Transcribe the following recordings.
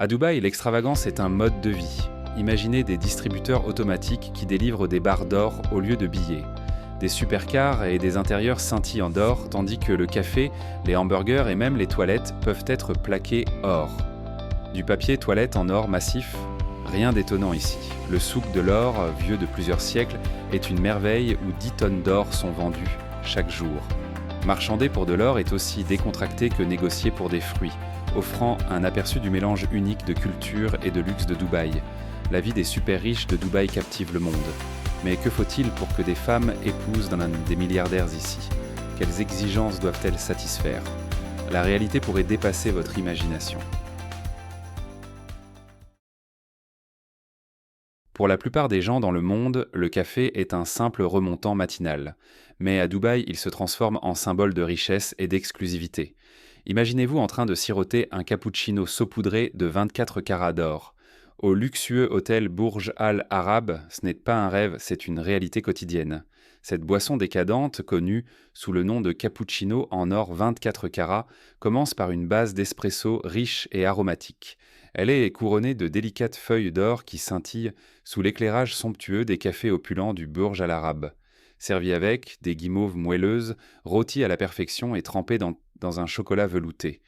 À Dubaï, l'extravagance est un mode de vie. Imaginez des distributeurs automatiques qui délivrent des barres d'or au lieu de billets, des supercars et des intérieurs scintillant d'or, tandis que le café, les hamburgers et même les toilettes peuvent être plaqués or. Du papier toilette en or massif, rien d'étonnant ici. Le souk de l'or, vieux de plusieurs siècles, est une merveille où 10 tonnes d'or sont vendues chaque jour. Marchander pour de l'or est aussi décontracté que négocier pour des fruits, offrant un aperçu du mélange unique de culture et de luxe de Dubaï. La vie des super riches de Dubaï captive le monde. Mais que faut-il pour que des femmes épousent l'un des milliardaires ici? Quelles exigences doivent-elles satisfaire? La réalité pourrait dépasser votre imagination. Pour la plupart des gens dans le monde, le café est un simple remontant matinal. Mais à Dubaï, il se transforme en symbole de richesse et d'exclusivité. Imaginez-vous en train de siroter un cappuccino saupoudré de 24 carats d'or. Au luxueux hôtel Burj Al Arab, ce n'est pas un rêve, c'est une réalité quotidienne. Cette boisson décadente, connue sous le nom de cappuccino en or 24 carats, commence par une base d'espresso riche et aromatique. Elle est couronnée de délicates feuilles d'or qui scintillent sous l'éclairage somptueux des cafés opulents du Burj Al Arab. Servi avec des guimauves moelleuses, rôties à la perfection et trempées dans un chocolat velouté.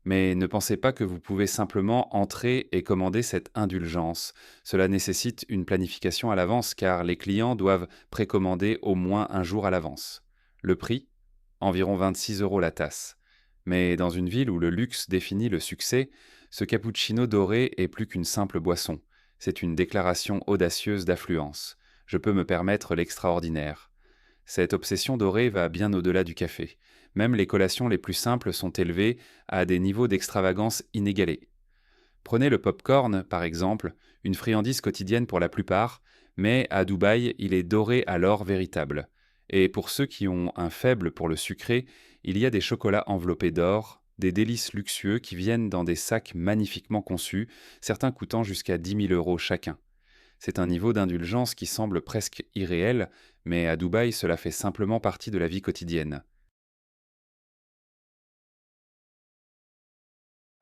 Mais ne pensez pas que vous pouvez simplement entrer et commander cette indulgence. Cela nécessite une planification à l'avance car les clients doivent précommander au moins un jour à l'avance. Le prix? Environ 26 € la tasse. Mais dans une ville où le luxe définit le succès, ce cappuccino doré est plus qu'une simple boisson. C'est une déclaration audacieuse d'affluence. Je peux me permettre l'extraordinaire. Cette obsession dorée va bien au-delà du café. Même les collations les plus simples sont élevées à des niveaux d'extravagance inégalés. Prenez le pop-corn, par exemple, une friandise quotidienne pour la plupart, mais à Dubaï, il est doré à l'or véritable. Et pour ceux qui ont un faible pour le sucré, il y a des chocolats enveloppés d'or, des délices luxueux qui viennent dans des sacs magnifiquement conçus, certains coûtant jusqu'à 10 000 € chacun. C'est un niveau d'indulgence qui semble presque irréel, mais à Dubaï, cela fait simplement partie de la vie quotidienne.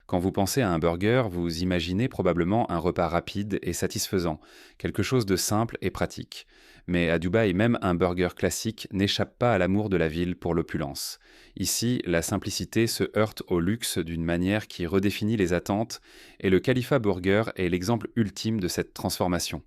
Quand vous pensez à un burger, vous imaginez probablement un repas rapide et satisfaisant, quelque chose de simple et pratique. Mais à Dubaï, même un burger classique n'échappe pas à l'amour de la ville pour l'opulence. Ici, la simplicité se heurte au luxe d'une manière qui redéfinit les attentes, et le Khalifa Burger est l'exemple ultime de cette transformation.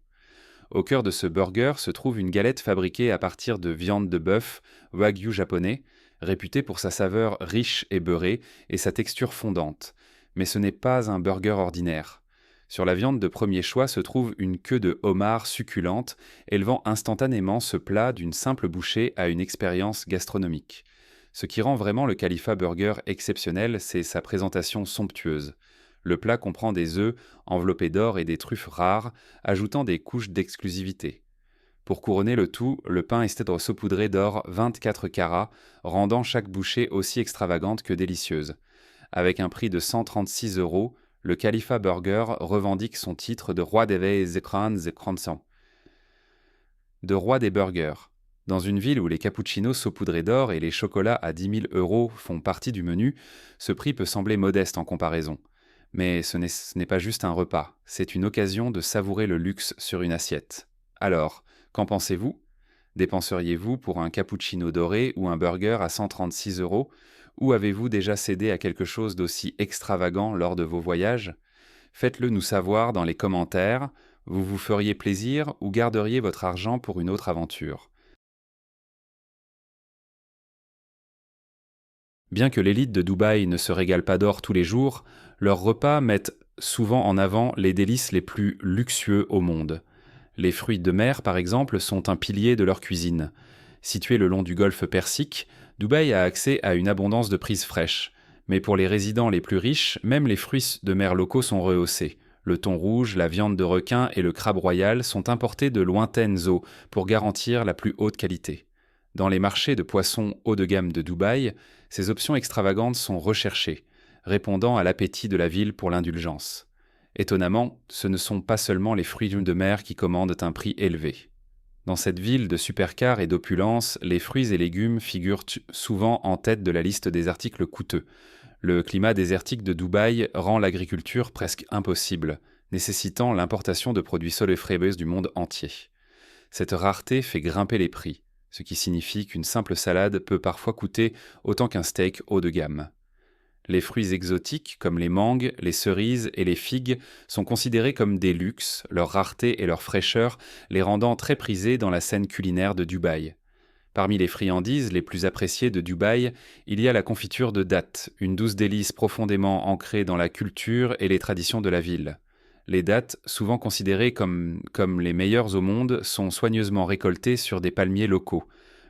Au cœur de ce burger se trouve une galette fabriquée à partir de viande de bœuf, wagyu japonais, réputée pour sa saveur riche et beurrée et sa texture fondante. Mais ce n'est pas un burger ordinaire. Sur la viande de premier choix se trouve une queue de homard succulente, élevant instantanément ce plat d'une simple bouchée à une expérience gastronomique. Ce qui rend vraiment le Khalifa Burger exceptionnel, c'est sa présentation somptueuse. Le plat comprend des œufs enveloppés d'or et des truffes rares, ajoutant des couches d'exclusivité. Pour couronner le tout, le pain est saupoudré d'or 24 carats, rendant chaque bouchée aussi extravagante que délicieuse. Avec un prix de 136 €, le Khalifa Burger revendique son titre de roi des écrans et croissants, de roi des burgers. Dans une ville où les cappuccinos saupoudrés d'or et les chocolats à 10 000 € font partie du menu, ce prix peut sembler modeste en comparaison. Mais ce n'est pas juste un repas, c'est une occasion de savourer le luxe sur une assiette. Alors, qu'en pensez-vous? Dépenseriez-vous pour un cappuccino doré ou un burger à 136 €? Ou avez-vous déjà cédé à quelque chose d'aussi extravagant lors de vos voyages? Faites-le nous savoir dans les commentaires. Vous vous feriez plaisir ou garderiez votre argent pour une autre aventure? Bien que l'élite de Dubaï ne se régale pas d'or tous les jours, leurs repas mettent souvent en avant les délices les plus luxueux au monde. Les fruits de mer, par exemple, sont un pilier de leur cuisine. Situé le long du golfe Persique, Dubaï a accès à une abondance de prises fraîches. Mais pour les résidents les plus riches, même les fruits de mer locaux sont rehaussés. Le thon rouge, la viande de requin et le crabe royal sont importés de lointaines eaux pour garantir la plus haute qualité. Dans les marchés de poissons haut de gamme de Dubaï, ces options extravagantes sont recherchées, répondant à l'appétit de la ville pour l'indulgence. Étonnamment, ce ne sont pas seulement les fruits de mer qui commandent un prix élevé. Dans cette ville de supercars et d'opulence, les fruits et légumes figurent souvent en tête de la liste des articles coûteux. Le climat désertique de Dubaï rend l'agriculture presque impossible, nécessitant l'importation de produits soleifrébés du monde entier. Cette rareté fait grimper les prix, ce qui signifie qu'une simple salade peut parfois coûter autant qu'un steak haut de gamme. Les fruits exotiques, comme les mangues, les cerises et les figues, sont considérés comme des luxes, leur rareté et leur fraîcheur les rendant très prisés dans la scène culinaire de Dubaï. Parmi les friandises les plus appréciées de Dubaï, il y a la confiture de dattes, une douce délice profondément ancrée dans la culture et les traditions de la ville. Les dattes, souvent considérées comme les meilleures au monde, sont soigneusement récoltées sur des palmiers locaux.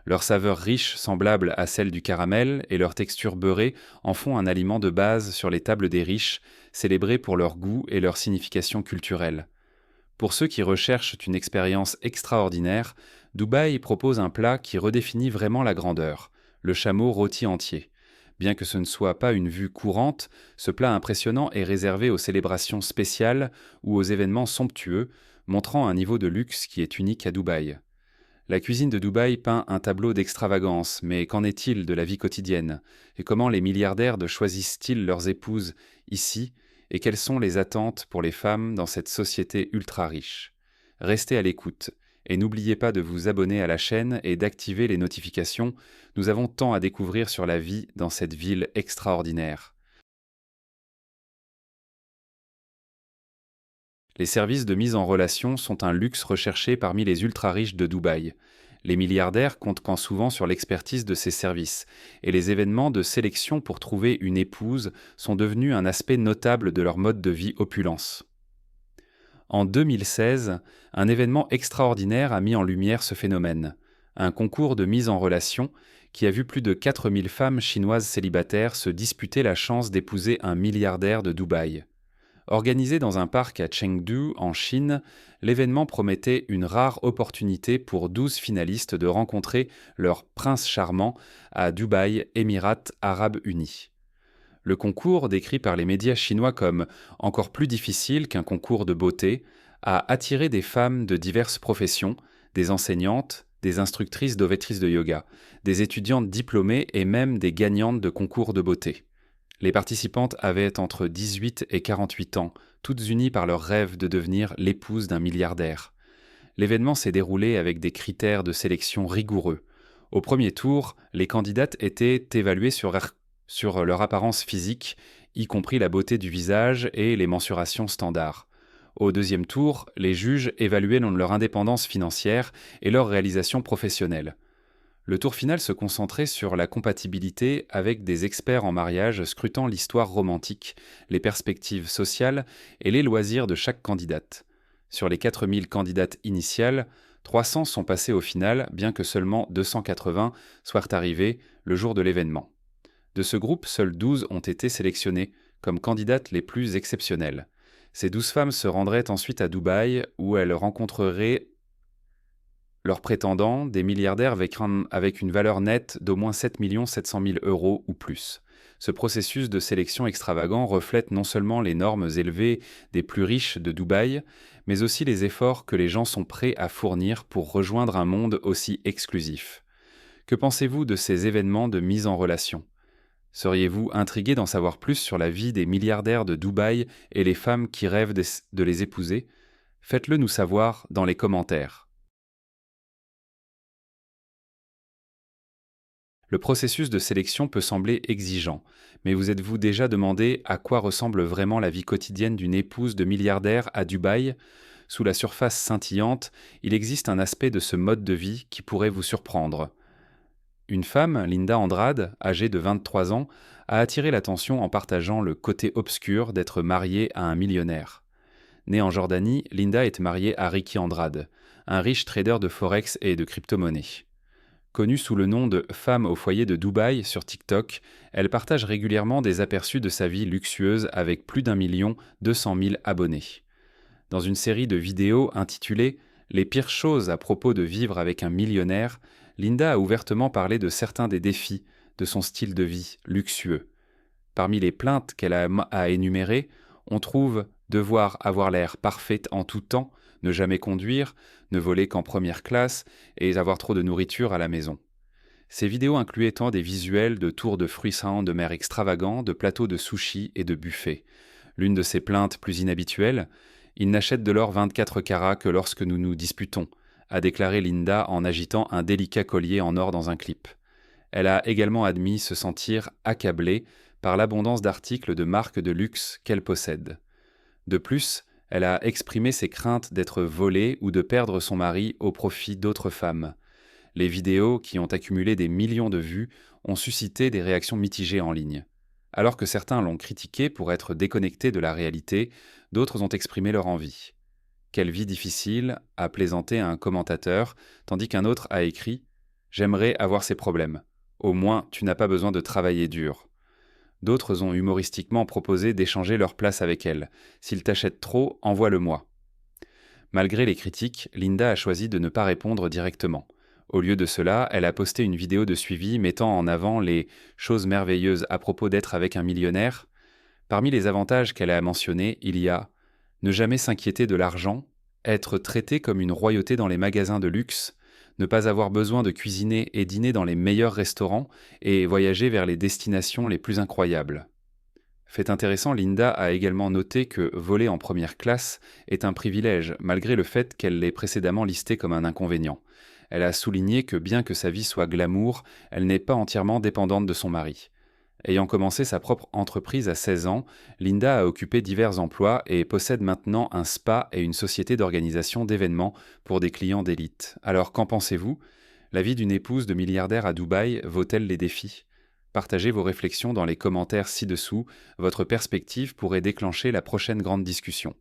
Leur saveur riche, semblable à celle du caramel, et leur texture beurrée en font un aliment de base sur les tables des riches, célébrés pour leur goût et leur signification culturelle. Pour ceux qui recherchent une expérience extraordinaire, Dubaï propose un plat qui redéfinit vraiment la grandeur, le chameau rôti entier. Bien que ce ne soit pas une vue courante, ce plat impressionnant est réservé aux célébrations spéciales ou aux événements somptueux, montrant un niveau de luxe qui est unique à Dubaï. La cuisine de Dubaï peint un tableau d'extravagance, mais qu'en est-il de la vie quotidienne? Et comment les milliardaires choisissent-ils leurs épouses ici? Et quelles sont les attentes pour les femmes dans cette société ultra riche? Restez à l'écoute, et n'oubliez pas de vous abonner à la chaîne et d'activer les notifications, nous avons tant à découvrir sur la vie dans cette ville extraordinaire. Les services de mise en relation sont un luxe recherché parmi les ultra-riches de Dubaï. Les milliardaires comptent quand souvent sur l'expertise de ces services, et les événements de sélection pour trouver une épouse sont devenus un aspect notable de leur mode de vie opulence. En 2016, un événement extraordinaire a mis en lumière ce phénomène. Un concours de mise en relation qui a vu plus de 4000 femmes chinoises célibataires se disputer la chance d'épouser un milliardaire de Dubaï. Organisé dans un parc à Chengdu, en Chine, l'événement promettait une rare opportunité pour 12 finalistes de rencontrer leur prince charmant à Dubaï, Émirats arabes unis. Le concours, décrit par les médias chinois comme encore plus difficile qu'un concours de beauté, a attiré des femmes de diverses professions, des enseignantes, des instructrices d'ovétrices de yoga, des étudiantes diplômées et même des gagnantes de concours de beauté. Les participantes avaient entre 18 et 48 ans, toutes unies par leur rêve de devenir l'épouse d'un milliardaire. L'événement s'est déroulé avec des critères de sélection rigoureux. Au premier tour, les candidates étaient évaluées sur leur apparence physique, y compris la beauté du visage et les mensurations standards. Au deuxième tour, les juges évaluaient leur indépendance financière et leur réalisation professionnelle. Le tour final se concentrait sur la compatibilité avec des experts en mariage scrutant l'histoire romantique, les perspectives sociales et les loisirs de chaque candidate. Sur les 4000 candidates initiales, 300 sont passées au final, bien que seulement 280 soient arrivées le jour de l'événement. De ce groupe, seules 12 ont été sélectionnées comme candidates les plus exceptionnelles. Ces 12 femmes se rendraient ensuite à Dubaï, où elles rencontreraient leurs prétendants, des milliardaires avec une valeur nette d'au moins 7 700 000 € ou plus. Ce processus de sélection extravagant reflète non seulement les normes élevées des plus riches de Dubaï, mais aussi les efforts que les gens sont prêts à fournir pour rejoindre un monde aussi exclusif. Que pensez-vous de ces événements de mise en relation? Seriez-vous intrigué d'en savoir plus sur la vie des milliardaires de Dubaï et les femmes qui rêvent de les épouser? Faites-le nous savoir dans les commentaires. Le processus de sélection peut sembler exigeant, mais vous êtes-vous déjà demandé à quoi ressemble vraiment la vie quotidienne d'une épouse de milliardaire à Dubaï? Sous la surface scintillante, il existe un aspect de ce mode de vie qui pourrait vous surprendre. Une femme, Linda Andrade, âgée de 23 ans, a attiré l'attention en partageant le côté obscur d'être mariée à un millionnaire. Née en Jordanie, Linda est mariée à Ricky Andrade, un riche trader de forex et de crypto-monnaies. Connue sous le nom de Femme au foyer de Dubaï sur TikTok, elle partage régulièrement des aperçus de sa vie luxueuse avec plus d'1,2 million abonnés. Dans une série de vidéos intitulée « Les pires choses à propos de vivre avec un millionnaire », Linda a ouvertement parlé de certains des défis de son style de vie luxueux. Parmi les plaintes qu'elle a énumérées, on trouve devoir avoir l'air parfait en tout temps, ne jamais conduire, ne voler qu'en première classe et avoir trop de nourriture à la maison. Ces vidéos incluaient tant des visuels de tours de fruits de mer extravagants, de plateaux de sushis et de buffets. L'une de ses plaintes plus inhabituelles: il n'achète de l'or 24 carats que lorsque nous nous disputons, a déclaré Linda en agitant un délicat collier en or dans un clip. Elle a également admis se sentir accablée par l'abondance d'articles de marques de luxe qu'elle possède. De plus, elle a exprimé ses craintes d'être volée ou de perdre son mari au profit d'autres femmes. Les vidéos, qui ont accumulé des millions de vues, ont suscité des réactions mitigées en ligne. Alors que certains l'ont critiquée pour être déconnectée de la réalité, d'autres ont exprimé leur envie. Quelle vie difficile, a plaisanté un commentateur, tandis qu'un autre a écrit: J'aimerais avoir ces problèmes. Au moins, tu n'as pas besoin de travailler dur. D'autres ont humoristiquement proposé d'échanger leur place avec elle. S'il t'achète trop, envoie-le-moi. Malgré les critiques, Linda a choisi de ne pas répondre directement. Au lieu de cela, elle a posté une vidéo de suivi mettant en avant les choses merveilleuses à propos d'être avec un millionnaire. Parmi les avantages qu'elle a mentionnés, il y a ne jamais s'inquiéter de l'argent, être traité comme une royauté dans les magasins de luxe, ne pas avoir besoin de cuisiner et dîner dans les meilleurs restaurants et voyager vers les destinations les plus incroyables. Fait intéressant, Linda a également noté que voler en première classe est un privilège, malgré le fait qu'elle l'ait précédemment listé comme un inconvénient. Elle a souligné que bien que sa vie soit glamour, elle n'est pas entièrement dépendante de son mari. Ayant commencé sa propre entreprise à 16 ans, Linda a occupé divers emplois et possède maintenant un spa et une société d'organisation d'événements pour des clients d'élite. Alors qu'en pensez-vous? La vie d'une épouse de milliardaire à Dubaï vaut-elle les défis? Partagez vos réflexions dans les commentaires ci-dessous. Votre perspective pourrait déclencher la prochaine grande discussion.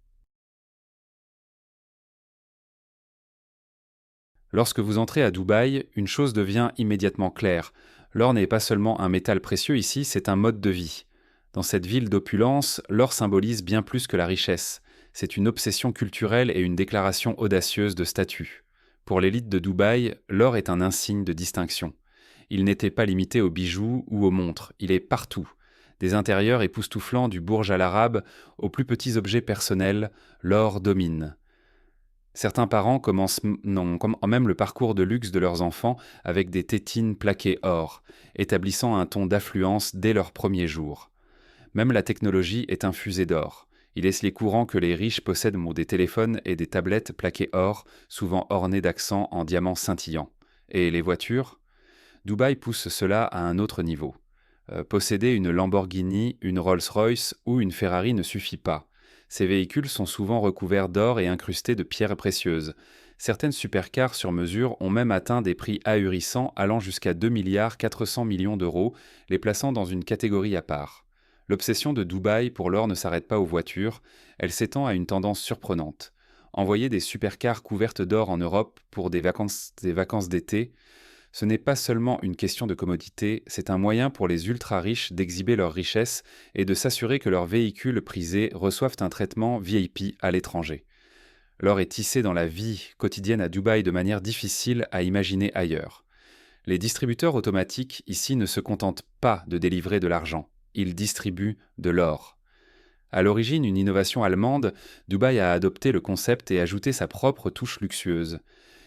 Lorsque vous entrez à Dubaï, une chose devient immédiatement claire. L'or n'est pas seulement un métal précieux ici, c'est un mode de vie. Dans cette ville d'opulence, l'or symbolise bien plus que la richesse. C'est une obsession culturelle et une déclaration audacieuse de statut. Pour l'élite de Dubaï, l'or est un insigne de distinction. Il n'était pas limité aux bijoux ou aux montres, il est partout. Des intérieurs époustouflants du Burj Al Arab aux plus petits objets personnels, l'or domine. Certains parents commencent même le parcours de luxe de leurs enfants avec des tétines plaquées or, établissant un ton d'affluence dès leurs premiers jours. Même la technologie est infusée d'or. Il est courant que les riches possèdent des téléphones et des tablettes plaquées or, souvent ornées d'accents en diamants scintillants. Et les voitures? Dubaï pousse cela à un autre niveau. Posséder une Lamborghini, une Rolls-Royce ou une Ferrari ne suffit pas. Ces véhicules sont souvent recouverts d'or et incrustés de pierres précieuses. Certaines supercars sur mesure ont même atteint des prix ahurissants allant jusqu'à 2,4 milliards d'euros, les plaçant dans une catégorie à part. L'obsession de Dubaï pour l'or ne s'arrête pas aux voitures, elle s'étend à une tendance surprenante. Envoyer des supercars couvertes d'or en Europe pour des vacances d'été, ce n'est pas seulement une question de commodité, c'est un moyen pour les ultra-riches d'exhiber leur richesse et de s'assurer que leurs véhicules prisés reçoivent un traitement VIP à l'étranger. L'or est tissé dans la vie quotidienne à Dubaï de manière difficile à imaginer ailleurs. Les distributeurs automatiques ici ne se contentent pas de délivrer de l'argent, ils distribuent de l'or. À l'origine une innovation allemande, Dubaï a adopté le concept et ajouté sa propre touche luxueuse.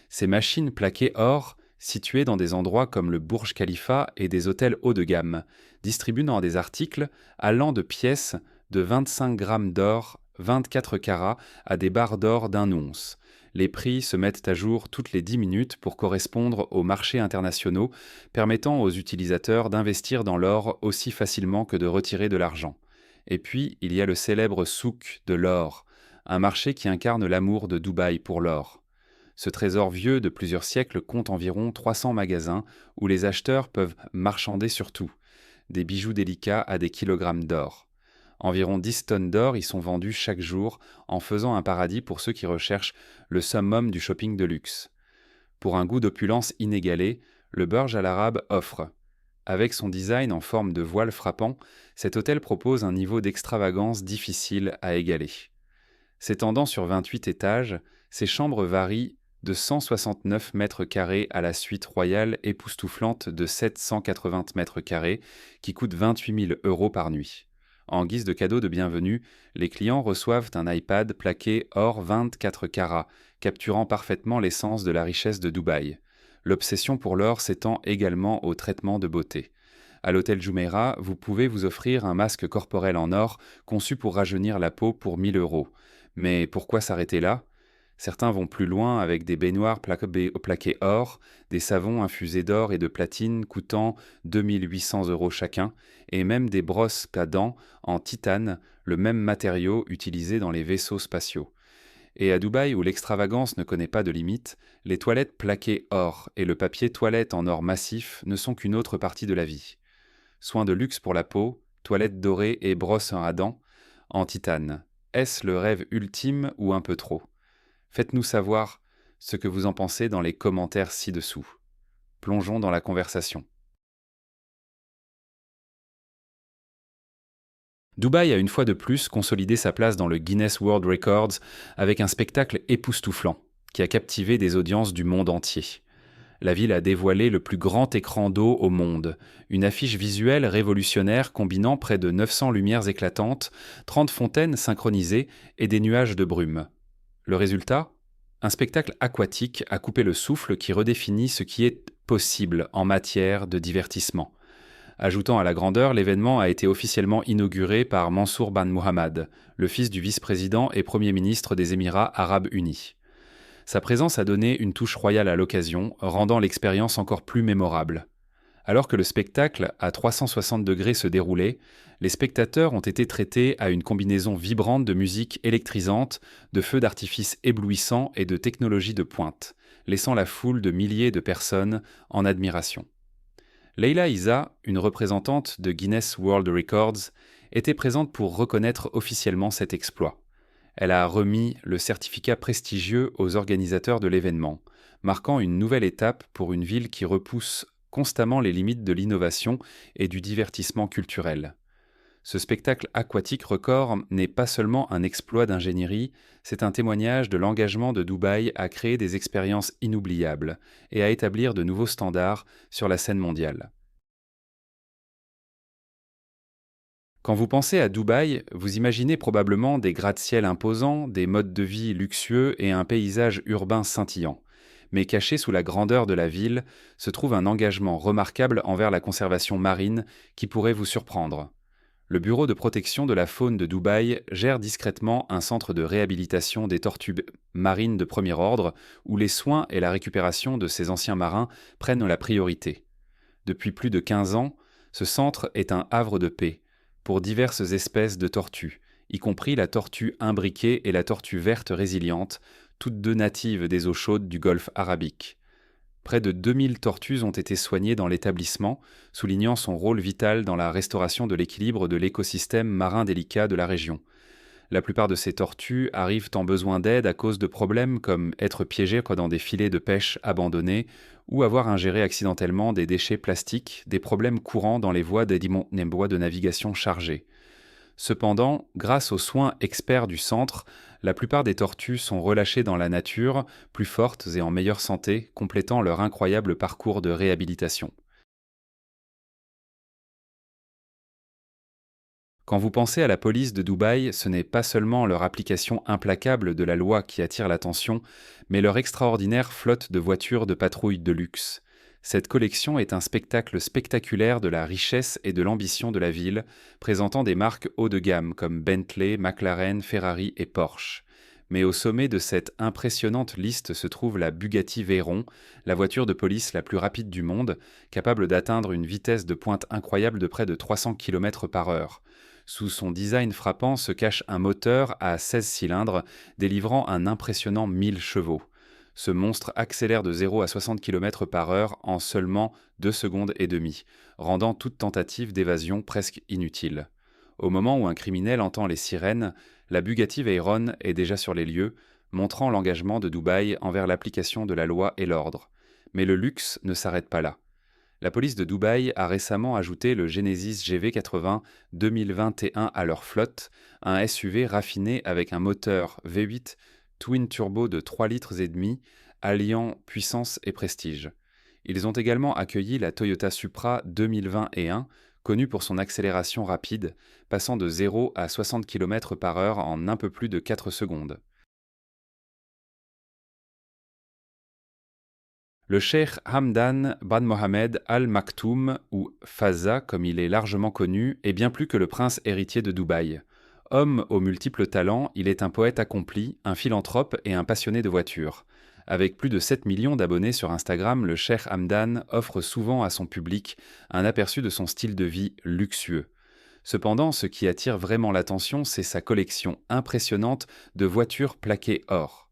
Ces machines plaquées or, situées dans des endroits comme le Burj Khalifa et des hôtels haut de gamme, distribuent dans des articles allant de pièces de 25 grammes d'or, 24 carats, à des barres d'or d'1 once. Les prix se mettent à jour toutes les 10 minutes pour correspondre aux marchés internationaux, permettant aux utilisateurs d'investir dans l'or aussi facilement que de retirer de l'argent. Et puis, il y a le célèbre souk de l'or, un marché qui incarne l'amour de Dubaï pour l'or. Ce trésor vieux de plusieurs siècles compte environ 300 magasins où les acheteurs peuvent marchander sur tout, des bijoux délicats à des kilogrammes d'or. Environ 10 tonnes d'or y sont vendues chaque jour, en faisant un paradis pour ceux qui recherchent le summum du shopping de luxe. Pour un goût d'opulence inégalé, le Burj Al Arab offre. Avec son design en forme de voile frappant, cet hôtel propose un niveau d'extravagance difficile à égaler. S'étendant sur 28 étages, ses chambres varient de 169 mètres carrés à la suite royale époustouflante de 780 mètres carrés qui coûte 28 000 € par nuit. En guise de cadeau de bienvenue, les clients reçoivent un iPad plaqué or 24 carats, capturant parfaitement l'essence de la richesse de Dubaï. L'obsession pour l'or s'étend également au traitement de beauté. À l'hôtel Jumeirah, vous pouvez vous offrir un masque corporel en or conçu pour rajeunir la peau pour 1 000 euros. Mais pourquoi s'arrêter là? Certains vont plus loin avec des baignoires plaquées or, des savons infusés d'or et de platine coûtant 2 800 € chacun, et même des brosses à dents en titane, le même matériau utilisé dans les vaisseaux spatiaux. Et à Dubaï, où l'extravagance ne connaît pas de limite, les toilettes plaquées or et le papier toilette en or massif ne sont qu'une autre partie de la vie. Soins de luxe pour la peau, toilettes dorées et brosses à dents en titane. Est-ce le rêve ultime ou un peu trop? Faites-nous savoir ce que vous en pensez dans les commentaires ci-dessous. Plongeons dans la conversation. Dubaï a une fois de plus consolidé sa place dans le Guinness World Records avec un spectacle époustouflant qui a captivé des audiences du monde entier. La ville a dévoilé le plus grand écran d'eau au monde, une affiche visuelle révolutionnaire combinant près de 900 lumières éclatantes, 30 fontaines synchronisées et des nuages de brume. Le résultat? Un spectacle aquatique à couper le souffle qui redéfinit ce qui est possible en matière de divertissement. Ajoutant à la grandeur, l'événement a été officiellement inauguré par Mansour Ban Mohammad, le fils du vice-président et Premier ministre des Émirats arabes unis. Sa présence a donné une touche royale à l'occasion, rendant l'expérience encore plus mémorable. Alors que le spectacle à 360 degrés se déroulait, les spectateurs ont été traités à une combinaison vibrante de musique électrisante, de feux d'artifice éblouissants et de technologies de pointe, laissant la foule de milliers de personnes en admiration. Leila Isa, une représentante de Guinness World Records, était présente pour reconnaître officiellement cet exploit. Elle a remis le certificat prestigieux aux organisateurs de l'événement, marquant une nouvelle étape pour une ville qui repousse constamment les limites de l'innovation et du divertissement culturel. Ce spectacle aquatique record n'est pas seulement un exploit d'ingénierie, c'est un témoignage de l'engagement de Dubaï à créer des expériences inoubliables et à établir de nouveaux standards sur la scène mondiale. Quand vous pensez à Dubaï, vous imaginez probablement des gratte-ciel imposants, des modes de vie luxueux et un paysage urbain scintillant. Mais caché sous la grandeur de la ville se trouve un engagement remarquable envers la conservation marine qui pourrait vous surprendre. Le Bureau de protection de la faune de Dubaï gère discrètement un centre de réhabilitation des tortues marines de premier ordre où les soins et la récupération de ces anciens marins prennent la priorité. Depuis plus de 15 ans, ce centre est un havre de paix pour diverses espèces de tortues, y compris la tortue imbriquée et la tortue verte résiliente, toutes deux natives des eaux chaudes du golfe Arabique. Près de 2000 tortues ont été soignées dans l'établissement, soulignant son rôle vital dans la restauration de l'équilibre de l'écosystème marin délicat de la région. La plupart de ces tortues arrivent en besoin d'aide à cause de problèmes comme être piégées dans des filets de pêche abandonnés ou avoir ingéré accidentellement des déchets plastiques, des problèmes courants dans les voies de navigation chargées. Cependant, grâce aux soins experts du centre, la plupart des tortues sont relâchées dans la nature, plus fortes et en meilleure santé, complétant leur incroyable parcours de réhabilitation. Quand vous pensez à la police de Dubaï, ce n'est pas seulement leur application implacable de la loi qui attire l'attention, mais leur extraordinaire flotte de voitures de patrouille de luxe. Cette collection est un spectacle spectaculaire de la richesse et de l'ambition de la ville, présentant des marques haut de gamme comme Bentley, McLaren, Ferrari et Porsche. Mais au sommet de cette impressionnante liste se trouve la Bugatti Veyron, la voiture de police la plus rapide du monde, capable d'atteindre une vitesse de pointe incroyable de près de 300 km par heure. Sous son design frappant se cache un moteur à 16 cylindres, délivrant un impressionnant 1000 chevaux. Ce monstre accélère de 0 à 60 km par heure en seulement 2 secondes et demie, rendant toute tentative d'évasion presque inutile. Au moment où un criminel entend les sirènes, la Bugatti Veyron est déjà sur les lieux, montrant l'engagement de Dubaï envers l'application de la loi et l'ordre. Mais le luxe ne s'arrête pas là. La police de Dubaï a récemment ajouté le Genesis GV80 2021 à leur flotte, un SUV raffiné avec un moteur V8 twin turbo de 3,5 litres, alliant puissance et prestige. Ils ont également accueilli la Toyota Supra 2021, connue pour son accélération rapide, passant de 0 à 60 km par heure en un peu plus de 4 secondes. Le cheikh Hamdan bin Mohamed Al Maktoum, ou Fazza comme il est largement connu, est bien plus que le prince héritier de Dubaï. Homme aux multiples talents, il est un poète accompli, un philanthrope et un passionné de voitures. Avec plus de 7 millions d'abonnés sur Instagram, le cheikh Hamdan offre souvent à son public un aperçu de son style de vie luxueux. Cependant, ce qui attire vraiment l'attention, c'est sa collection impressionnante de voitures plaquées or.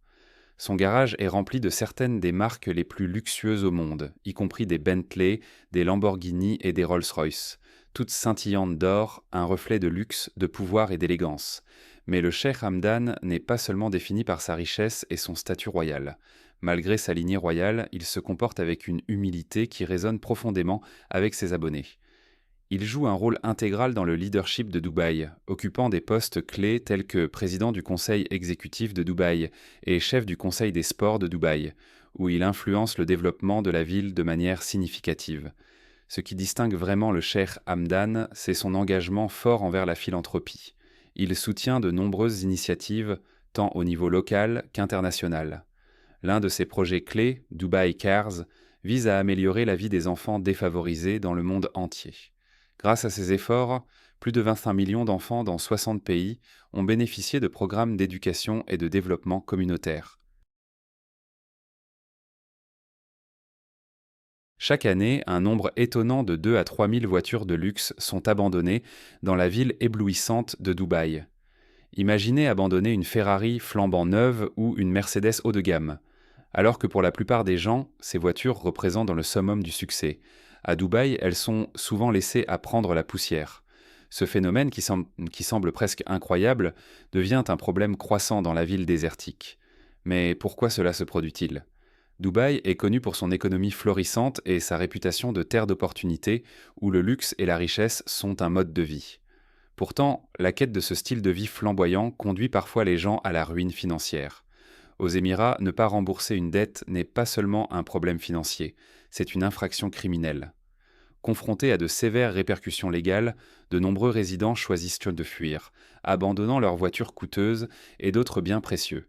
Son garage est rempli de certaines des marques les plus luxueuses au monde, y compris des Bentley, des Lamborghini et des Rolls-Royce, toutes scintillantes d'or, un reflet de luxe, de pouvoir et d'élégance. Mais le cheikh Hamdan n'est pas seulement défini par sa richesse et son statut royal. Malgré sa lignée royale, il se comporte avec une humilité qui résonne profondément avec ses abonnés. Il joue un rôle intégral dans le leadership de Dubaï, occupant des postes clés tels que président du conseil exécutif de Dubaï et chef du conseil des sports de Dubaï, où il influence le développement de la ville de manière significative. Ce qui distingue vraiment le cheikh Hamdan, c'est son engagement fort envers la philanthropie. Il soutient de nombreuses initiatives, tant au niveau local qu'international. L'un de ses projets clés, Dubai Cares, vise à améliorer la vie des enfants défavorisés dans le monde entier. Grâce à ces efforts, plus de 25 millions d'enfants dans 60 pays ont bénéficié de programmes d'éducation et de développement communautaire. Chaque année, un nombre étonnant de 2 à 3 000 voitures de luxe sont abandonnées dans la ville éblouissante de Dubaï. Imaginez abandonner une Ferrari flambant neuve ou une Mercedes haut de gamme. Alors que pour la plupart des gens, ces voitures représentent le summum du succès. À Dubaï, elles sont souvent laissées à prendre la poussière. Ce phénomène, qui semble presque incroyable, devient un problème croissant dans la ville désertique. Mais pourquoi cela se produit-il ? Dubaï est connu pour son économie florissante et sa réputation de terre d'opportunités, où le luxe et la richesse sont un mode de vie. Pourtant, la quête de ce style de vie flamboyant conduit parfois les gens à la ruine financière. Aux Émirats, ne pas rembourser une dette n'est pas seulement un problème financier, c'est une infraction criminelle. Confrontés à de sévères répercussions légales, de nombreux résidents choisissent de fuir, abandonnant leurs voitures coûteuses et d'autres biens précieux.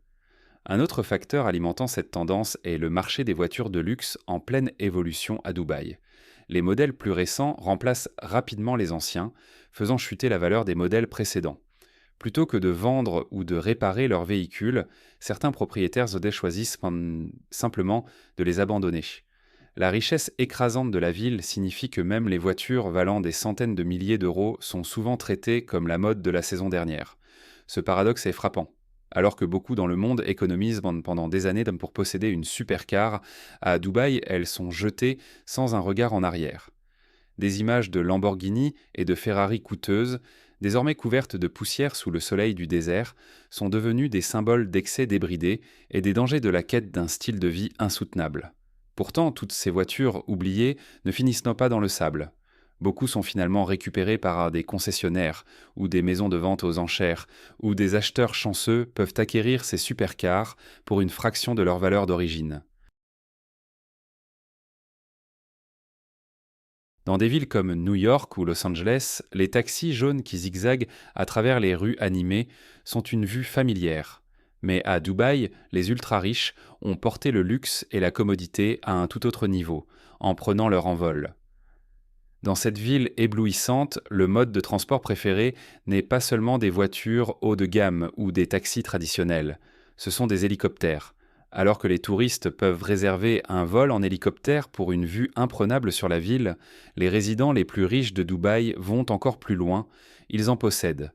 Un autre facteur alimentant cette tendance est le marché des voitures de luxe en pleine évolution à Dubaï. Les modèles plus récents remplacent rapidement les anciens, faisant chuter la valeur des modèles précédents. Plutôt que de vendre ou de réparer leurs véhicules, certains propriétaires choisissent simplement de les abandonner. La richesse écrasante de la ville signifie que même les voitures valant des centaines de milliers d'euros sont souvent traitées comme la mode de la saison dernière. Ce paradoxe est frappant. Alors que beaucoup dans le monde économisent pendant des années pour posséder une supercar, à Dubaï, elles sont jetées sans un regard en arrière. Des images de Lamborghini et de Ferrari coûteuses, désormais couvertes de poussière sous le soleil du désert, sont devenues des symboles d'excès débridés et des dangers de la quête d'un style de vie insoutenable. Pourtant, toutes ces voitures oubliées ne finissent pas dans le sable. Beaucoup sont finalement récupérées par des concessionnaires ou des maisons de vente aux enchères, où des acheteurs chanceux peuvent acquérir ces supercars pour une fraction de leur valeur d'origine. Dans des villes comme New York ou Los Angeles, les taxis jaunes qui zigzaguent à travers les rues animées sont une vue familière. Mais à Dubaï, les ultra-riches ont porté le luxe et la commodité à un tout autre niveau, en prenant leur envol. Dans cette ville éblouissante, le mode de transport préféré n'est pas seulement des voitures haut de gamme ou des taxis traditionnels, ce sont des hélicoptères. Alors que les touristes peuvent réserver un vol en hélicoptère pour une vue imprenable sur la ville, les résidents les plus riches de Dubaï vont encore plus loin, ils en possèdent.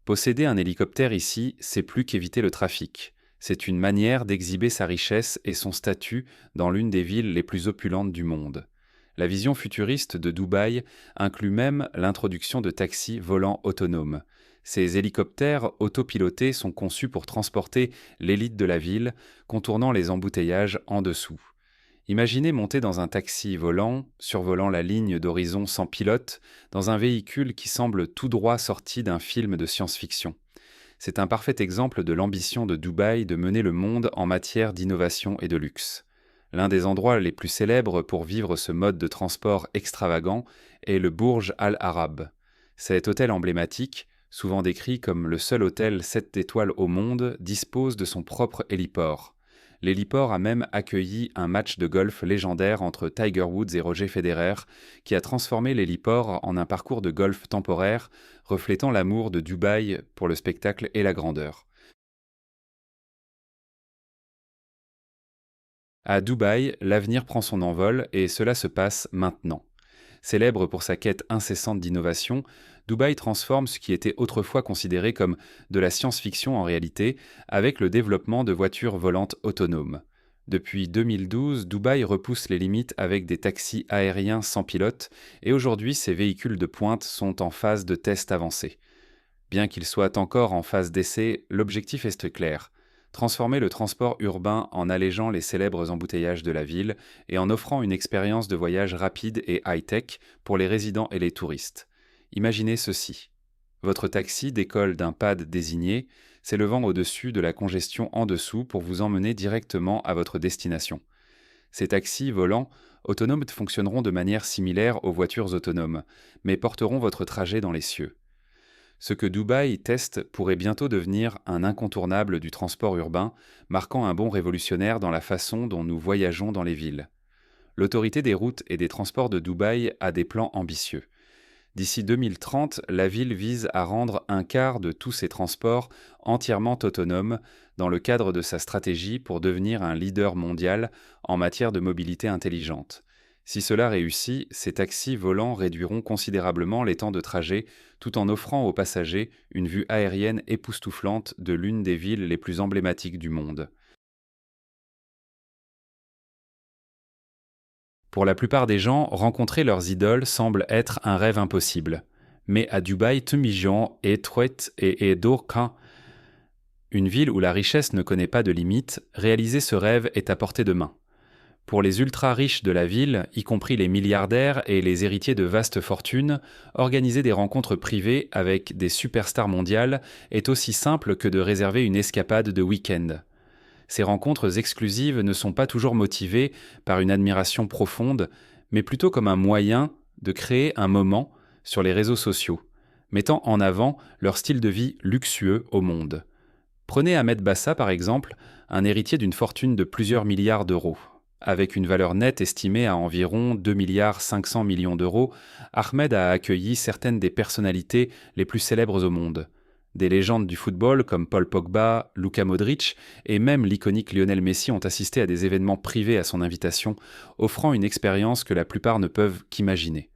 Posséder un hélicoptère ici, c'est plus qu'éviter le trafic. C'est une manière d'exhiber sa richesse et son statut dans l'une des villes les plus opulentes du monde. La vision futuriste de Dubaï inclut même l'introduction de taxis volants autonomes. Ces hélicoptères autopilotés sont conçus pour transporter l'élite de la ville, contournant les embouteillages en dessous. Imaginez monter dans un taxi volant, survolant la ligne d'horizon sans pilote, dans un véhicule qui semble tout droit sorti d'un film de science-fiction. C'est un parfait exemple de l'ambition de Dubaï de mener le monde en matière d'innovation et de luxe. L'un des endroits les plus célèbres pour vivre ce mode de transport extravagant est le Burj Al Arab. Cet hôtel emblématique, souvent décrit comme le seul hôtel 7 étoiles au monde, dispose de son propre héliport. L'héliport a même accueilli un match de golf légendaire entre Tiger Woods et Roger Federer, qui a transformé l'héliport en un parcours de golf temporaire, reflétant l'amour de Dubaï pour le spectacle et la grandeur. À Dubaï, l'avenir prend son envol et cela se passe maintenant. Célèbre pour sa quête incessante d'innovation, Dubaï transforme ce qui était autrefois considéré comme de la science-fiction en réalité, avec le développement de voitures volantes autonomes. Depuis 2012, Dubaï repousse les limites avec des taxis aériens sans pilote, et aujourd'hui ces véhicules de pointe sont en phase de test avancé. Bien qu'ils soient encore en phase d'essai, l'objectif est clair: transformer le transport urbain en allégeant les célèbres embouteillages de la ville et en offrant une expérience de voyage rapide et high-tech pour les résidents et les touristes. Imaginez ceci. Votre taxi décolle d'un pad désigné, s'élevant au-dessus de la congestion en dessous pour vous emmener directement à votre destination. Ces taxis volants autonomes fonctionneront de manière similaire aux voitures autonomes, mais porteront votre trajet dans les cieux. Ce que Dubaï teste pourrait bientôt devenir un incontournable du transport urbain, marquant un bond révolutionnaire dans la façon dont nous voyageons dans les villes. L'autorité des routes et des transports de Dubaï a des plans ambitieux. D'ici 2030, la ville vise à rendre un quart de tous ses transports entièrement autonomes dans le cadre de sa stratégie pour devenir un leader mondial en matière de mobilité intelligente. Si cela réussit, ces taxis volants réduiront considérablement les temps de trajet tout en offrant aux passagers une vue aérienne époustouflante de l'une des villes les plus emblématiques du monde. Pour la plupart des gens, rencontrer leurs idoles semble être un rêve impossible. Mais à Dubaï, Tumijan et Truet et Dorka, une ville où la richesse ne connaît pas de limite, réaliser ce rêve est à portée de main. Pour les ultra-riches de la ville, y compris les milliardaires et les héritiers de vastes fortunes, organiser des rencontres privées avec des superstars mondiales est aussi simple que de réserver une escapade de week-end. Ces rencontres exclusives ne sont pas toujours motivées par une admiration profonde, mais plutôt comme un moyen de créer un moment sur les réseaux sociaux, mettant en avant leur style de vie luxueux au monde. Prenez Ahmed Bassa par exemple, un héritier d'une fortune de plusieurs milliards d'euros. Avec une valeur nette estimée à environ 2 milliards 500 millions d'euros, Ahmed a accueilli certaines des personnalités les plus célèbres au monde. Des légendes du football comme Paul Pogba, Luka Modric et même l'iconique Lionel Messi ont assisté à des événements privés à son invitation, offrant une expérience que la plupart ne peuvent qu'imaginer.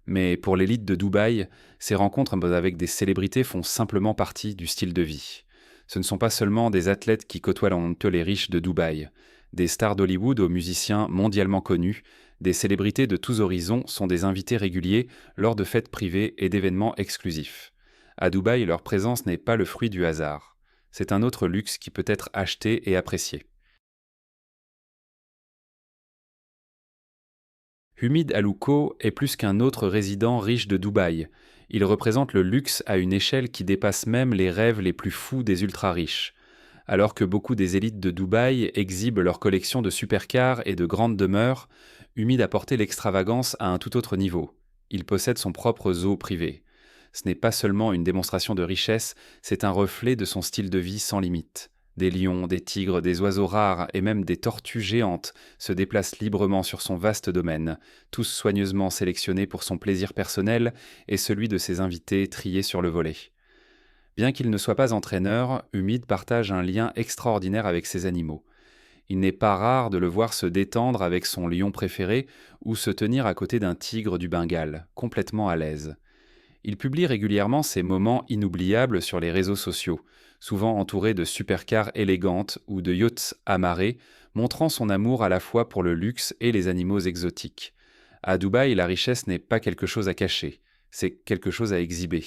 Mais pour l'élite de Dubaï, ces rencontres avec des célébrités font simplement partie du style de vie. Ce ne sont pas seulement des athlètes qui côtoient les riches de Dubaï. Des stars d'Hollywood aux musiciens mondialement connus, des célébrités de tous horizons sont des invités réguliers lors de fêtes privées et d'événements exclusifs. À Dubaï, leur présence n'est pas le fruit du hasard. C'est un autre luxe qui peut être acheté et apprécié. Humid Alouko est plus qu'un autre résident riche de Dubaï. Il représente le luxe à une échelle qui dépasse même les rêves les plus fous des ultra-riches. Alors que beaucoup des élites de Dubaï exhibent leur collection de supercars et de grandes demeures, Humid a porté l'extravagance à un tout autre niveau. Il possède son propre zoo privé. Ce n'est pas seulement une démonstration de richesse, c'est un reflet de son style de vie sans limite. Des lions, des tigres, des oiseaux rares et même des tortues géantes se déplacent librement sur son vaste domaine, tous soigneusement sélectionnés pour son plaisir personnel et celui de ses invités triés sur le volet. Bien qu'il ne soit pas entraîneur, Humid partage un lien extraordinaire avec ses animaux. Il n'est pas rare de le voir se détendre avec son lion préféré ou se tenir à côté d'un tigre du Bengale, complètement à l'aise. Il publie régulièrement ses moments inoubliables sur les réseaux sociaux, souvent entouré de supercars élégantes ou de yachts amarrés, montrant son amour à la fois pour le luxe et les animaux exotiques. À Dubaï, la richesse n'est pas quelque chose à cacher, c'est quelque chose à exhiber.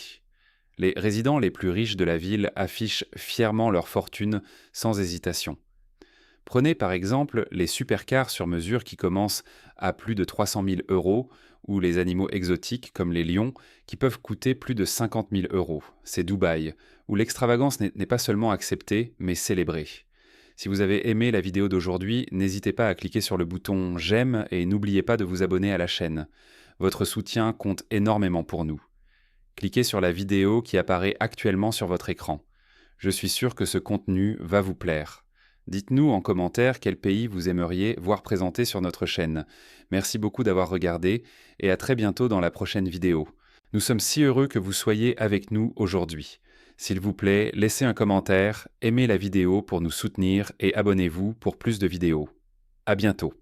Les résidents les plus riches de la ville affichent fièrement leur fortune sans hésitation. Prenez par exemple les supercars sur mesure qui commencent à plus de 300 000 euros ou les animaux exotiques comme les lions qui peuvent coûter plus de 50 000 euros. C'est Dubaï, où l'extravagance n'est pas seulement acceptée mais célébrée. Si vous avez aimé la vidéo d'aujourd'hui, n'hésitez pas à cliquer sur le bouton j'aime et n'oubliez pas de vous abonner à la chaîne. Votre soutien compte énormément pour nous. Cliquez sur la vidéo qui apparaît actuellement sur votre écran. Je suis sûr que ce contenu va vous plaire. Dites-nous en commentaire quel pays vous aimeriez voir présenté sur notre chaîne. Merci beaucoup d'avoir regardé et à très bientôt dans la prochaine vidéo. Nous sommes si heureux que vous soyez avec nous aujourd'hui. S'il vous plaît, laissez un commentaire, aimez la vidéo pour nous soutenir et abonnez-vous pour plus de vidéos. À bientôt.